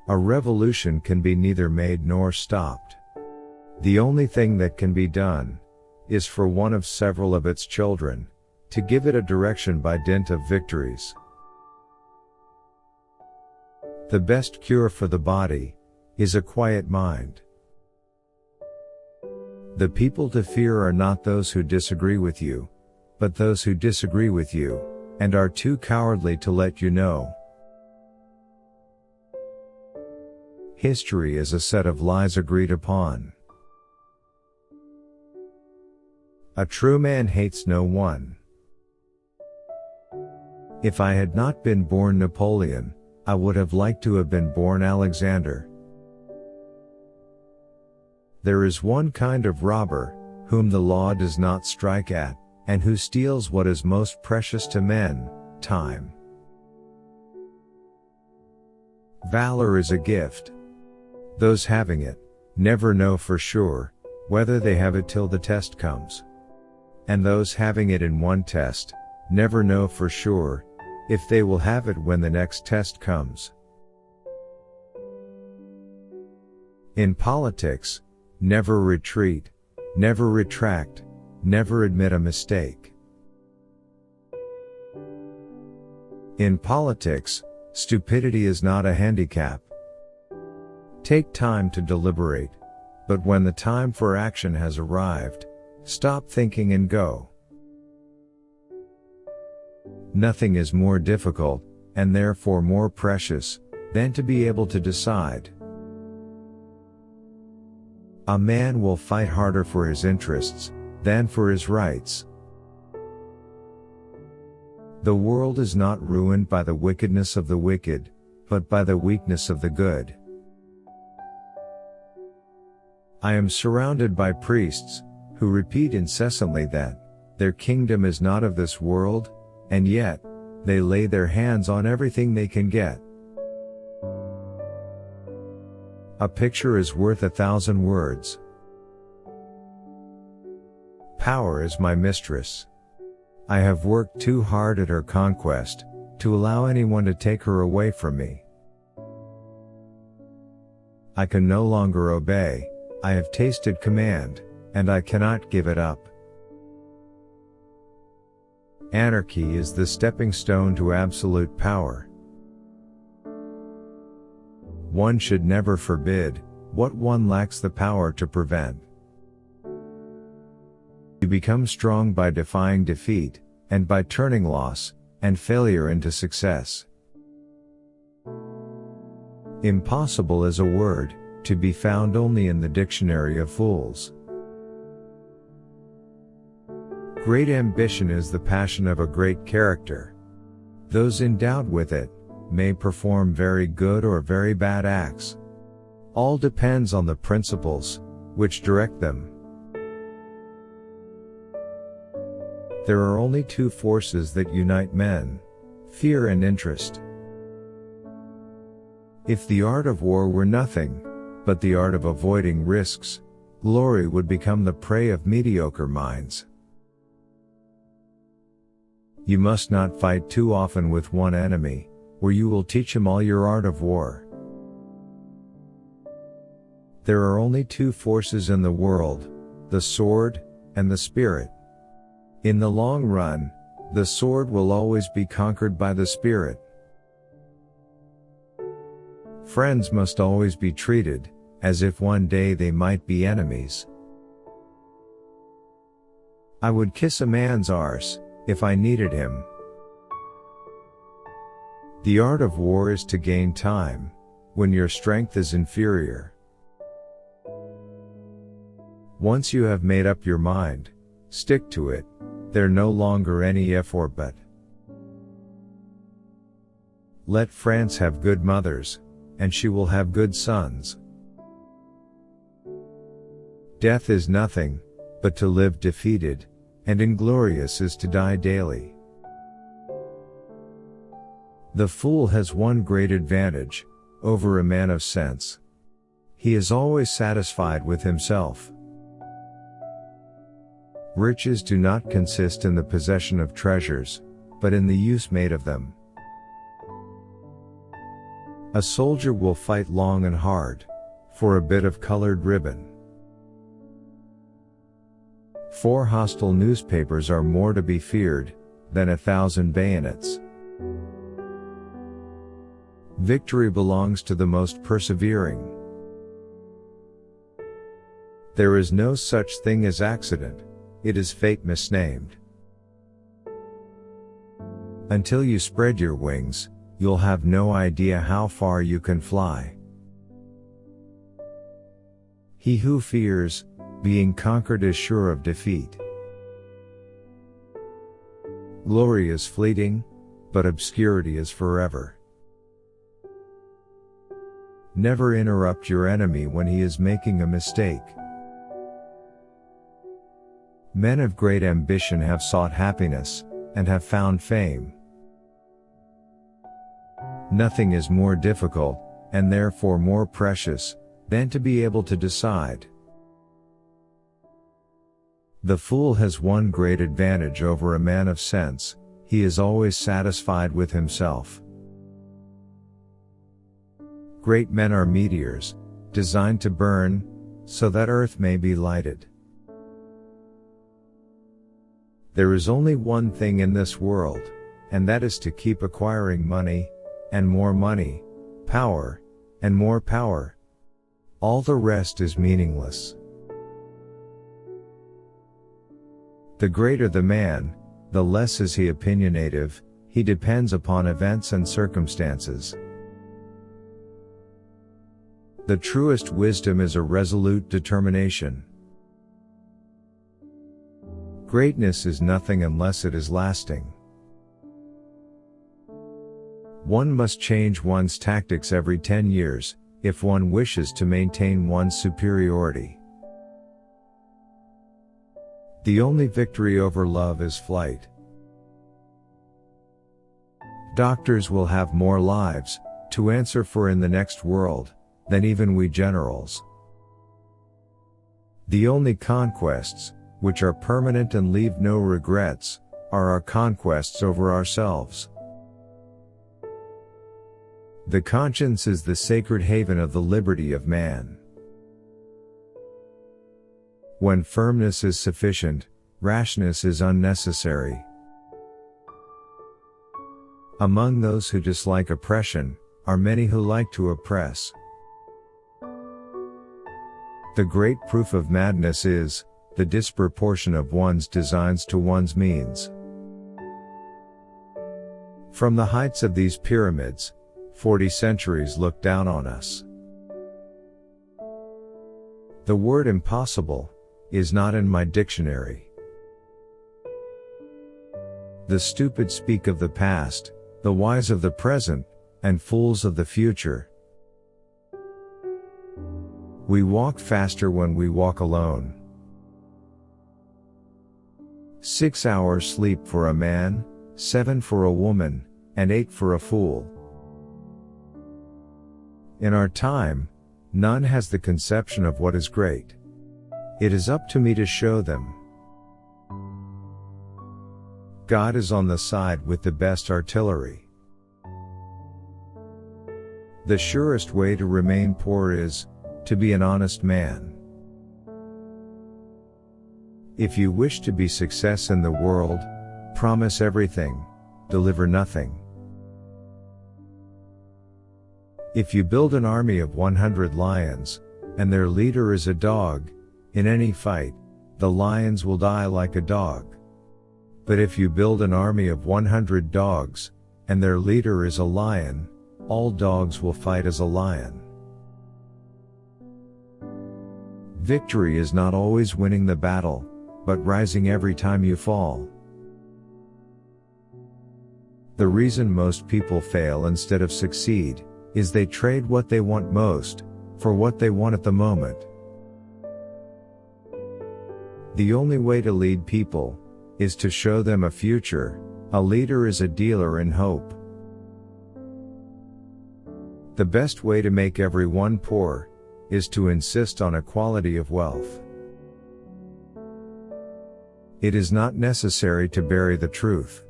A revolution can be neither made nor stopped. The only thing that can be done is for one of several of its children to give it a direction by dint of victories. The best cure for the body is a quiet mind. The people to fear are not those who disagree with you, but those who disagree with you, and are too cowardly to let you know. History is a set of lies agreed upon. A true man hates no one. If I had not been born Napoleon, I would have liked to have been born Alexander. There is one kind of robber, whom the law does not strike at, and who steals what is most precious to men, time. Valor is a gift. Those having it, never know for sure, whether they have it till the test comes. And those having it in one test, never know for sure, if they will have it when the next test comes. In politics, never retreat, never retract, never admit a mistake. In politics, stupidity is not a handicap. Take time to deliberate, but when the time for action has arrived, stop thinking and go. Nothing is more difficult, and therefore more precious, than to be able to decide. A man will fight harder for his interests than for his rights. The world is not ruined by the wickedness of the wicked, but by the weakness of the good. I am surrounded by priests, who repeat incessantly that their kingdom is not of this world, and yet, they lay their hands on everything they can get. A picture is worth 1,000 words. Power is my mistress. I have worked too hard at her conquest, to allow anyone to take her away from me. I can no longer obey, I have tasted command, and I cannot give it up. Anarchy is the stepping stone to absolute power. One should never forbid what one lacks the power to prevent. You become strong by defying defeat, and by turning loss and failure into success. Impossible is a word to be found only in the dictionary of fools. Great ambition is the passion of a great character. Those endowed with it may perform very good or very bad acts. All depends on the principles which direct them. There are only two forces that unite men: fear and interest. If the art of war were nothing but the art of avoiding risks, glory would become the prey of mediocre minds. You must not fight too often with one enemy, or you will teach him all your art of war. There are only two forces in the world, the sword and the spirit. In the long run, the sword will always be conquered by the spirit. Friends must always be treated as if one day they might be enemies. I would kiss a man's arse if I needed him. The art of war is to gain time when your strength is inferior. Once you have made up your mind, stick to it. There no longer any if or but. Let France have good mothers, and she will have good sons. Death is nothing but to live defeated, and inglorious is to die daily. The fool has one great advantage over a man of sense. He is always satisfied with himself. Riches do not consist in the possession of treasures, but in the use made of them. A soldier will fight long and hard for a bit of colored ribbon. 4 hostile newspapers are more to be feared than 1,000 bayonets. Victory belongs to the most persevering. There is no such thing as accident, it is fate misnamed. Until you spread your wings, you'll have no idea how far you can fly. He who fears being conquered is sure of defeat. Glory is fleeting, but obscurity is forever. Never interrupt your enemy when he is making a mistake. Men of great ambition have sought happiness, and have found fame. Nothing is more difficult, and therefore more precious, than to be able to decide. The fool has one great advantage over a man of sense: he is always satisfied with himself. Great men are meteors, designed to burn, so that earth may be lighted. There is only one thing in this world, and that is to keep acquiring money, and more money, power, and more power. All the rest is meaningless. The greater the man, the less is he opinionative, he depends upon events and circumstances. The truest wisdom is a resolute determination. Greatness is nothing unless it is lasting. One must change one's tactics every 10 years, if one wishes to maintain one's superiority. The only victory over love is flight. Doctors will have more lives to answer for in the next world than even we generals. The only conquests which are permanent and leave no regrets are our conquests over ourselves. The conscience is the sacred haven of the liberty of man. When firmness is sufficient, rashness is unnecessary. Among those who dislike oppression, are many who like to oppress. The great proof of madness is the disproportion of one's designs to one's means. From the heights of these pyramids, 40 centuries look down on us. The word impossible is not in my dictionary. The stupid speak of the past, the wise of the present, and fools of the future. We walk faster when we walk alone. 6 hours sleep for a man, 7 for a woman, and 8 for a fool. In our time, none has the conception of what is great. It is up to me to show them. God is on the side with the best artillery. The surest way to remain poor is to be an honest man. If you wish to be success in the world, promise everything, deliver nothing. If you build an army of 100 lions, and their leader is a dog, in any fight, the lions will die like a dog. But if you build an army of 100 dogs, and their leader is a lion, all dogs will fight as a lion. Victory is not always winning the battle, but rising every time you fall. The reason most people fail instead of succeed is they trade what they want most for what they want at the moment. The only way to lead people is to show them a future. A leader is a dealer in hope. The best way to make everyone poor is to insist on equality of wealth. It is not necessary to bury the truth.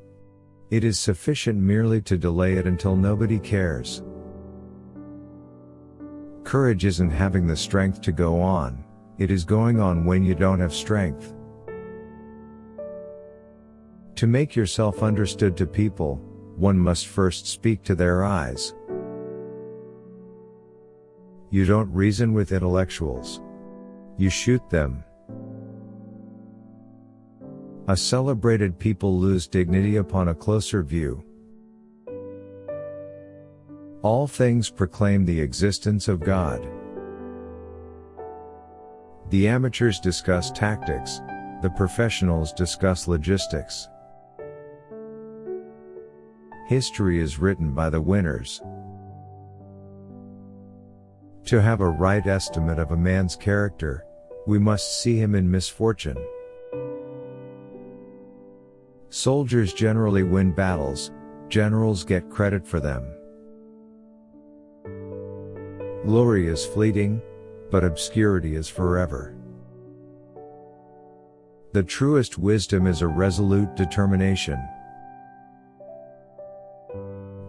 It is sufficient merely to delay it until nobody cares. Courage isn't having the strength to go on, it is going on when you don't have strength. To make yourself understood to people, one must first speak to their eyes. You don't reason with intellectuals. You shoot them. A celebrated people lose dignity upon a closer view. All things proclaim the existence of God. The amateurs discuss tactics, the professionals discuss logistics. History is written by the winners. To have a right estimate of a man's character, we must see him in misfortune. Soldiers generally win battles, generals get credit for them. Glory is fleeting, but obscurity is forever. The truest wisdom is a resolute determination.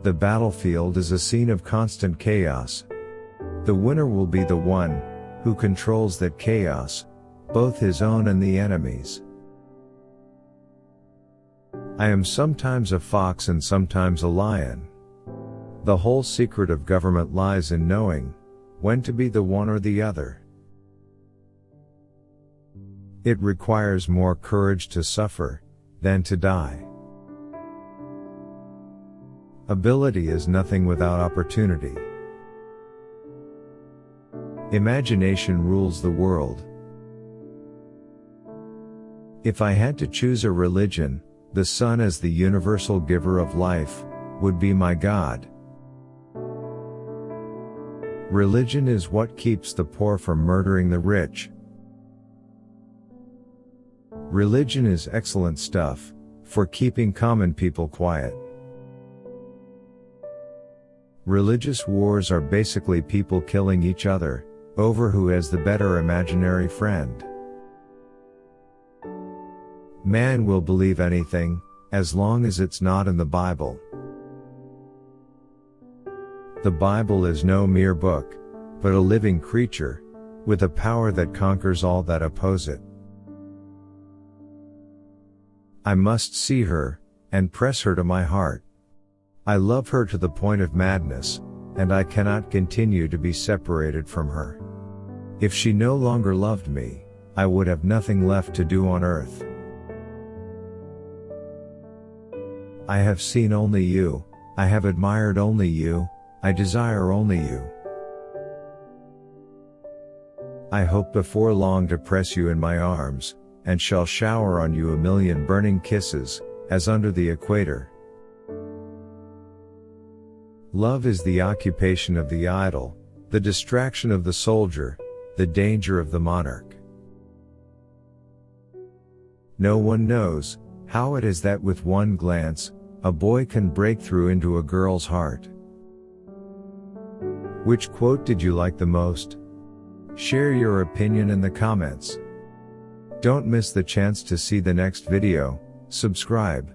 The battlefield is a scene of constant chaos. The winner will be the one who controls that chaos, both his own and the enemy's. I am sometimes a fox and sometimes a lion. The whole secret of government lies in knowing when to be the one or the other. It requires more courage to suffer than to die. Ability is nothing without opportunity. Imagination rules the world. If I had to choose a religion, the sun as the universal giver of life would be my God. Religion is what keeps the poor from murdering the rich. Religion is excellent stuff for keeping common people quiet. Religious wars are basically people killing each other over who has the better imaginary friend. Man will believe anything, as long as it's not in the Bible. The Bible is no mere book, but a living creature, with a power that conquers all that oppose it. I must see her, and press her to my heart. I love her to the point of madness, and I cannot continue to be separated from her. If she no longer loved me, I would have nothing left to do on earth. I have seen only you, I have admired only you, I desire only you. I hope before long to press you in my arms, and shall shower on you a million burning kisses, as under the equator. Love is the occupation of the idle, the distraction of the soldier, the danger of the monarch. No one knows how it is that with one glance, a boy can break through into a girl's heart. Which quote did you like the most? Share your opinion in the comments. Don't miss the chance to see the next video. Subscribe.